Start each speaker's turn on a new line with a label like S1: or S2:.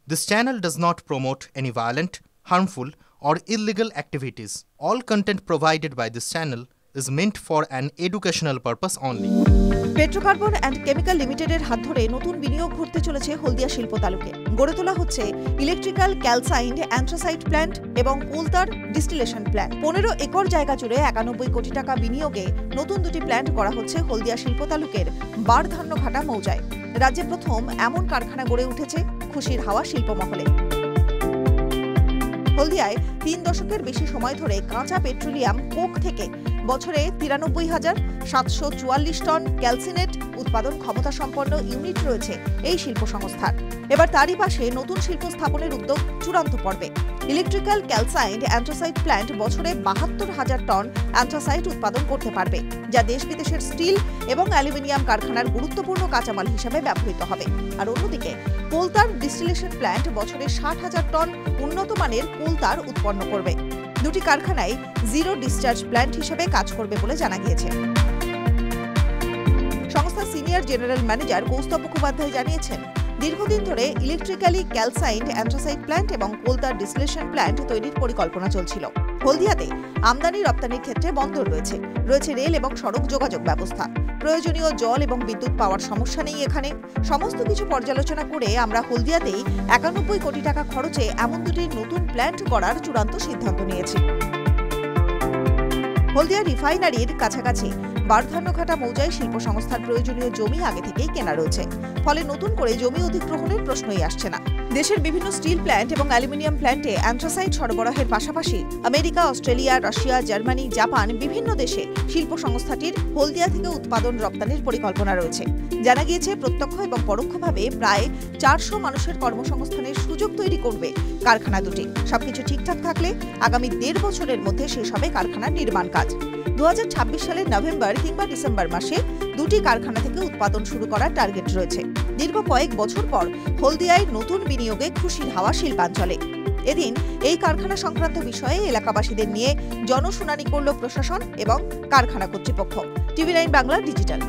S1: This channel does not promote any violent, harmful, or illegal activities. All content provided by this channel is meant for an educational purpose only.
S2: Petrocarbon and chemical লিমিটেডের হাত ধরে নতুন বিনিয়োগ ঘটতে চলেছে হলদিয়া শিল্প তালুকে। গড়ে তোলা হচ্ছে ইলেকট্রিক্যাল ক্যালসাইন্ড অ্যান্থ্রাসাইট প্ল্যান্ট এবং কোলতার ডিস্টিলেশন প্ল্যান্ট। 15 একর জায়গা জুড়ে 91 কোটি টাকা বিনিয়োগে নতুন দুটি প্ল্যান্ট করা হচ্ছে হলদিয়া শিল্প তালুকের বারধান্যঘাটা মৌজায়। রাজ্যে প্রথম এমন কারখানা গড়ে উঠেছে খুশির হাওয়া শিল্প মহলে। হলদিয়ায় 3 দশকের বেশি সময় ধরে কাঁচা পেট্রোলিয়াম কোক থেকে বছরে 93,744 টন ক্যালসিনেট উৎপাদন ক্ষমতা সম্পন্ন ইউনিট রয়েছে এই শিল্প সংস্থার। এবার তারই পাশে নতুন শিল্প স্থাপনের উদ্যোগ চূড়ান্ত পর্বে। ইলেকট্রিক্যাল ক্যালসাইন্ড অ্যান্থ্রাসাইট প্ল্যান্ট বছরে 72,000 টন অ্যান্থ্রাসাইট উৎপাদন করতে পারবে, যা দেশ বিদেশের স্টিল এবং অ্যালুমিনিয়াম কারখানার গুরুত্বপূর্ণ কাঁচামাল হিসেবে ব্যবহৃত হবে। আর অন্যদিকে কোলতার ডিস্টিলেশন প্ল্যান্ট বছরে 60,000 টন উন্নত মানের কোলতার উৎপন্ন করবে। দুটি কারখানায় জিরো ডিসচার্জ প্ল্যান্ট হিসেবে কাজ করবে বলে জানা গিয়েছে। সংস্থার senior general manager Kaustav Mukhopadhyay জানিয়েছেন, দীর্ঘদিন ধরে ইলেকট্রিক্যালি ক্যালসাইন্ড অ্যান্থ্রাসাইট প্ল্যান্ট এবং কোলতার ডিস্টিলেশন প্ল্যান্ট তৈরির পরিকল্পনা চলছিল। হলদিয়াতে আমদানি রপ্তানির ক্ষেত্রে বন্দর রয়েছে রেল এবং সড়ক যোগাযোগ ব্যবস্থা। প্রয়োজনীয় জল এবং বিদ্যুৎ পাওয়ার সমস্যা নেই এখানে। সমস্ত কিছু পর্যালোচনা করে আমরা হলদিয়াতেই 91 কোটি টাকা খরচে এমন দুটি নতুন প্ল্যান্ট গড়ার চূড়ান্ত সিদ্ধান্ত নিয়েছি। হলদিয়া রিফাইনারির কাছাকাছি বারধান্যঘাটা মৌজায় শিল্প সংস্থার প্রয়োজনীয় জমি আগে থেকেই কেনা রয়েছে, ফলে নতুন করে জমি অধিগ্রহণের প্রশ্নই আসছে না। দেশের বিভিন্ন স্টিল প্ল্যান্ট এবং অ্যালুমিনিয়াম প্ল্যান্টে অ্যান্থ্রাসাইট সরবরাহের পাশাপাশি America, Australia, Russia, Germany, Japan বিভিন্ন দেশে শিল্প সংস্থাটির হলদিয়া থেকে উৎপাদন রপ্তানির পরিকল্পনা রয়েছে। জানা গিয়েছে, প্রত্যক্ষ এবং পরোক্ষভাবে প্রায় 400 মানুষের কর্মসংস্থানের সুযোগ তৈরি করবে কারখানা দুটি। সবকিছু ঠিকঠাক থাকলে আগামী 1.5 বছরের মধ্যে শেষ হবে কারখানার নির্মাণ কাজ। 2026 সালের নভেম্বর কিংবা ডিসেম্বর মাসে দুটি কারখানা থেকে উৎপাদন শুরু করার টার্গেট রয়েছে। দীর্ঘ কয়েক বছর পর হলদিয়ায় নতুন বিনিয়োগে খুশির হাওয়া শিল্পাঞ্চলে। এদিন এই কারখানা সংক্রান্ত বিষয়ে এলাকাবাসীদের নিয়ে জনশুনানি করল প্রশাসন এবং কারখানা কর্তৃপক্ষ। TV9 Bangla digital.